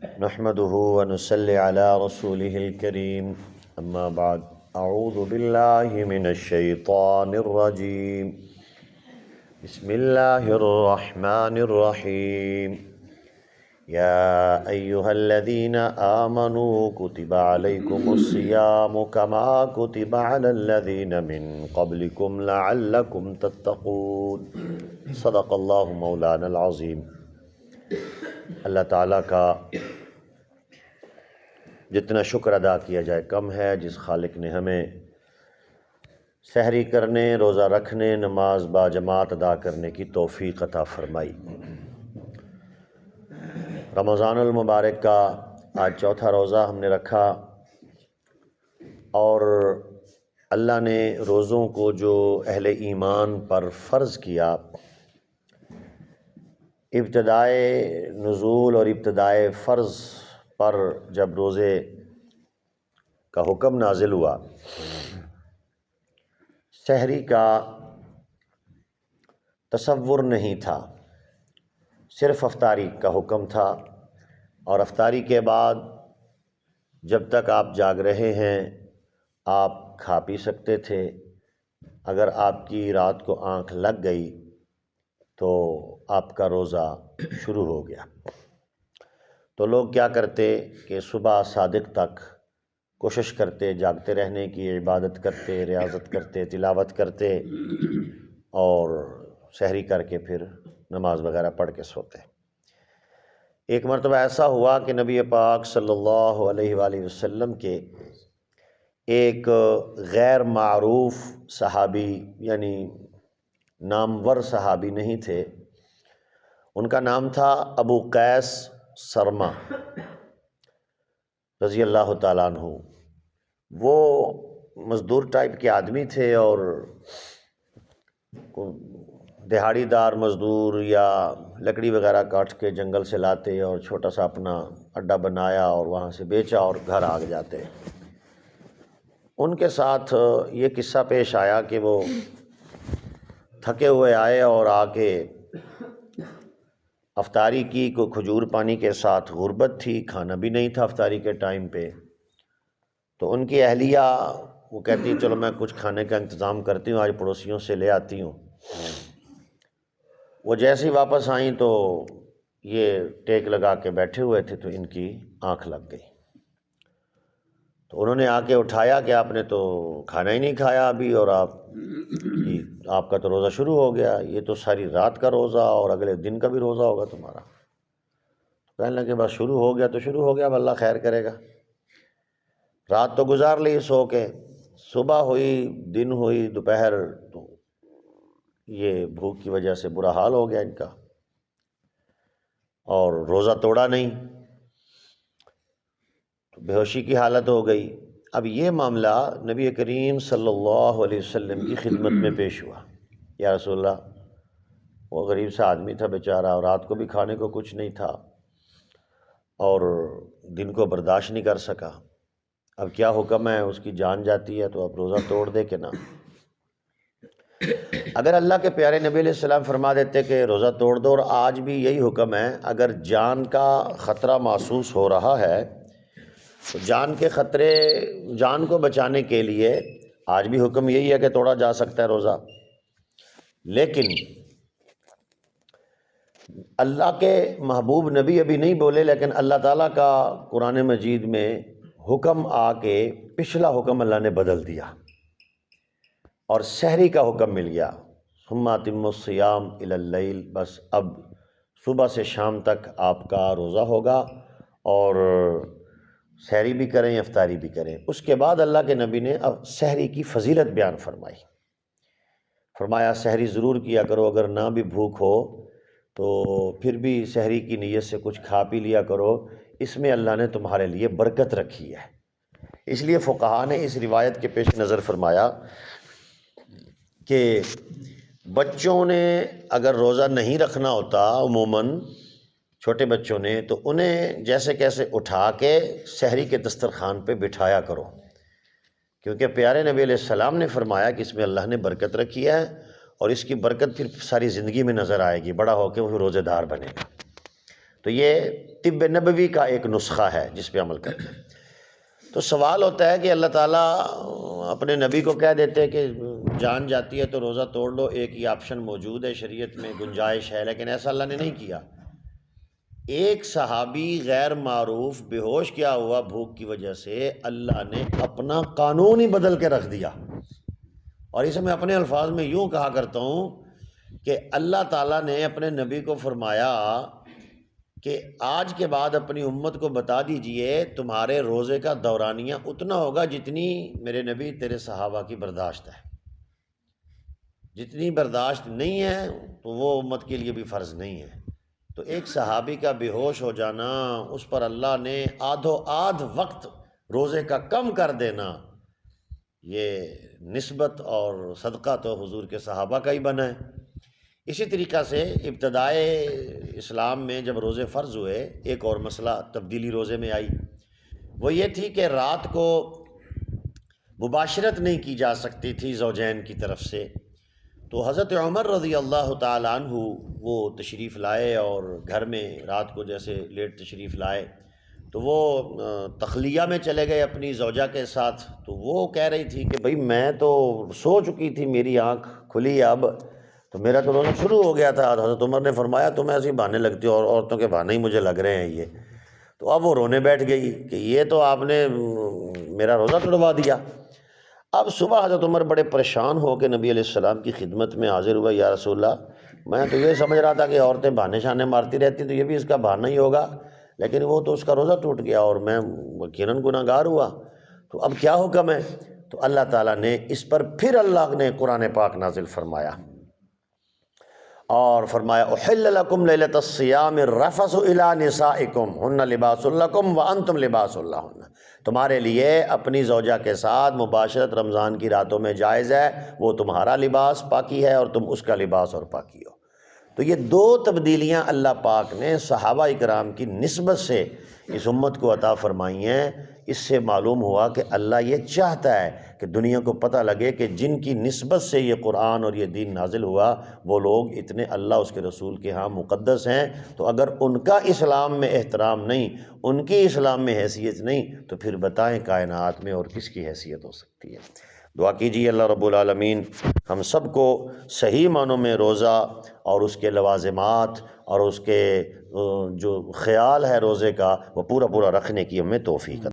نحمده ونصلي على رسوله الكريم اما بعد اعوذ بالله من الشيطان الرجيم بسم الله الرحمن الرحيم يا ايها الذين آمنوا كتب عليكم الصيام كما كتب على الذين من قبلكم لعلكم تتقون صدق اللہ مولانا العظیم۔ اللہ تعالیٰ کا جتنا شکر ادا کیا جائے کم ہے، جس خالق نے ہمیں سحری کرنے، روزہ رکھنے، نماز با جماعت ادا کرنے کی توفیق عطا فرمائی۔ رمضان المبارک کا آج چوتھا روزہ ہم نے رکھا، اور اللہ نے روزوں کو جو اہل ایمان پر فرض کیا، ابتدائے نزول اور ابتدائے فرض پر جب روزے کا حکم نازل ہوا، سحری کا تصور نہیں تھا، صرف افطاری کا حکم تھا، اور افطاری کے بعد جب تک آپ جاگ رہے ہیں آپ کھا پی سکتے تھے۔ اگر آپ کی رات کو آنکھ لگ گئی تو آپ کا روزہ شروع ہو گیا۔ تو لوگ کیا کرتے کہ صبح صادق تک کوشش کرتے جاگتے رہنے کی، عبادت کرتے، ریاضت کرتے، تلاوت کرتے، اور سحری کر کے پھر نماز وغیرہ پڑھ کے سوتے۔ ایک مرتبہ ایسا ہوا کہ نبی پاک صلی اللہ علیہ وآلہ وسلم کے ایک غیر معروف صحابی، یعنی نامور صحابی نہیں تھے، ان کا نام تھا ابو قیس سرما رضی اللہ تعالیٰ عنہ۔ وہ مزدور ٹائپ کے آدمی تھے، اور دہاڑی دار مزدور یا لکڑی وغیرہ کاٹ کے جنگل سے لاتے اور چھوٹا سا اپنا اڈا بنایا اور وہاں سے بیچا اور گھر آ جاتے۔ ان کے ساتھ یہ قصہ پیش آیا کہ وہ تھکے ہوئے آئے اور آ کے افطاری کی، کوئی کھجور پانی کے ساتھ غربت تھی، کھانا بھی نہیں تھا افطاری کے ٹائم پہ۔ تو ان کی اہلیہ وہ کہتی چلو میں کچھ کھانے کا انتظام کرتی ہوں، آج پڑوسیوں سے لے آتی ہوں۔ وہ جیسے ہی واپس آئیں تو یہ ٹیک لگا کے بیٹھے ہوئے تھے، تو ان کی آنکھ لگ گئی۔ تو انہوں نے آ کے اٹھایا کہ آپ نے تو کھانا ہی نہیں کھایا ابھی، اور آپ کا تو روزہ شروع ہو گیا، یہ تو ساری رات کا روزہ اور اگلے دن کا بھی روزہ ہوگا تمہارا۔ کہنے لگے بس شروع ہو گیا تو شروع ہو گیا، اب اللہ خیر کرے گا۔ رات تو گزار لی سو کے، صبح ہوئی، دن ہوئی، دوپہر، تو یہ بھوک کی وجہ سے برا حال ہو گیا ان کا، اور روزہ توڑا نہیں، تو بے ہوشی کی حالت ہو گئی۔ اب یہ معاملہ نبی کریم صلی اللہ علیہ وسلم کی خدمت میں پیش ہوا۔ یا رسول اللہ، وہ غریب سا آدمی تھا بیچارہ، اور رات کو بھی کھانے کو کچھ نہیں تھا، اور دن کو برداشت نہیں کر سکا، اب کیا حکم ہے؟ اس کی جان جاتی ہے تو اب روزہ توڑ دے کہ نہ؟ اگر اللہ کے پیارے نبی علیہ السلام فرما دیتے کہ روزہ توڑ دو، اور آج بھی یہی حکم ہے، اگر جان کا خطرہ محسوس ہو رہا ہے تو جان کے خطرے، جان کو بچانے کے لیے آج بھی حکم یہی ہے کہ توڑا جا سکتا ہے روزہ۔ لیکن اللہ کے محبوب نبی ابھی نہیں بولے، لیکن اللہ تعالیٰ کا قرآن مجید میں حکم آ کے پچھلا حکم اللہ نے بدل دیا، اور سحری کا حکم مل گیا، ثم اتموا الصیام الی اللیل، بس اب صبح سے شام تک آپ کا روزہ ہوگا، اور سحری بھی کریں افطاری بھی کریں۔ اس کے بعد اللہ کے نبی نے اب سحری کی فضیلت بیان فرمائی، فرمایا سحری ضرور کیا کرو، اگر نہ بھی بھوک ہو تو پھر بھی سحری کی نیت سے کچھ کھا پی لیا کرو، اس میں اللہ نے تمہارے لیے برکت رکھی ہے۔ اس لیے فقہا نے اس روایت کے پیش نظر فرمایا کہ بچوں نے اگر روزہ نہیں رکھنا ہوتا، عموماً چھوٹے بچوں نے، تو انہیں جیسے کیسے اٹھا کے سحری کے دسترخوان پہ بٹھایا کرو، کیونکہ پیارے نبی علیہ السلام نے فرمایا کہ اس میں اللہ نے برکت رکھی ہے، اور اس کی برکت پھر ساری زندگی میں نظر آئے گی، بڑا ہو کے وہ روزے دار بنے گا۔ تو یہ طب نبوی کا ایک نسخہ ہے جس پہ عمل کرتے ہیں۔ تو سوال ہوتا ہے کہ اللہ تعالیٰ اپنے نبی کو کہہ دیتے کہ جان جاتی ہے تو روزہ توڑ لو، ایک ہی آپشن موجود ہے شریعت میں، گنجائش ہے، لیکن ایسا اللہ نے نہیں کیا۔ ایک صحابی غیر معروف بے ہوش کیا ہوا بھوک کی وجہ سے، اللہ نے اپنا قانون ہی بدل کے رکھ دیا۔ اور اسے میں اپنے الفاظ میں یوں کہا کرتا ہوں کہ اللہ تعالیٰ نے اپنے نبی کو فرمایا کہ آج کے بعد اپنی امت کو بتا دیجئے تمہارے روزے کا دورانیہ اتنا ہوگا جتنی میرے نبی تیرے صحابہ کی برداشت ہے، جتنی برداشت نہیں ہے تو وہ امت کے لیے بھی فرض نہیں ہے۔ تو ایک صحابی کا بے ہوش ہو جانا، اس پر اللہ نے آدھو آدھ وقت روزے کا کم کر دینا، یہ نسبت اور صدقہ تو حضور کے صحابہ کا ہی بنا ہے۔ اسی طریقہ سے ابتدائے اسلام میں جب روزے فرض ہوئے، ایک اور مسئلہ تبدیلی روزے میں آئی، وہ یہ تھی کہ رات کو مباشرت نہیں کی جا سکتی تھی زوجین کی طرف سے۔ تو حضرت عمر رضی اللہ تعالیٰ عنہ وہ تشریف لائے اور گھر میں رات کو جیسے لیٹ تشریف لائے تو وہ تخلیہ میں چلے گئے اپنی زوجہ کے ساتھ۔ تو وہ کہہ رہی تھی کہ بھئی میں تو سو چکی تھی، میری آنکھ کھلی ہے اب، تو میرا تو روزہ شروع ہو گیا تھا۔ حضرت عمر نے فرمایا تمہیں ایسے بہانے لگتی ہو، اور عورتوں کے بہانے ہی مجھے لگ رہے ہیں یہ۔ تو اب وہ رونے بیٹھ گئی کہ یہ تو آپ نے میرا روزہ توڑوا دیا۔ اب صبح حضرت عمر بڑے پریشان ہو کے نبی علیہ السلام کی خدمت میں حاضر ہوا، یا رسول اللہ میں تو یہ سمجھ رہا تھا کہ عورتیں بہانے شانے مارتی رہتی تو یہ بھی اس کا بہانہ ہی ہوگا، لیکن وہ تو اس کا روزہ ٹوٹ گیا اور میں یقیناً گناہ گار ہوا، تو اب کیا حکم ہے؟ تو اللہ تعالیٰ نے اس پر پھر اللہ نے قرآن پاک نازل فرمایا اور فرمایا احل لکم لیلۃ الصیام الرفث الی نسائکم ہن لباس لکم وانتم لباس لہن، تمہارے لیے اپنی زوجہ کے ساتھ مباشرت رمضان کی راتوں میں جائز ہے، وہ تمہارا لباس پاکی ہے اور تم اس کا لباس اور پاکی ہو۔ تو یہ دو تبدیلیاں اللہ پاک نے صحابہ اکرام کی نسبت سے اس امت کو عطا فرمائی ہیں۔ اس سے معلوم ہوا کہ اللہ یہ چاہتا ہے کہ دنیا کو پتہ لگے کہ جن کی نسبت سے یہ قرآن اور یہ دین نازل ہوا وہ لوگ اتنے اللہ اس کے رسول کے ہاں مقدس ہیں، تو اگر ان کا اسلام میں احترام نہیں، ان کی اسلام میں حیثیت نہیں، تو پھر بتائیں کائنات میں اور کس کی حیثیت ہو سکتی ہے۔ دعا کیجیے اللہ رب العالمین ہم سب کو صحیح معنوں میں روزہ اور اس کے لوازمات اور اس کے جو خیال ہے روزے کا وہ پورا رکھنے کی ہمیں توفیق عطا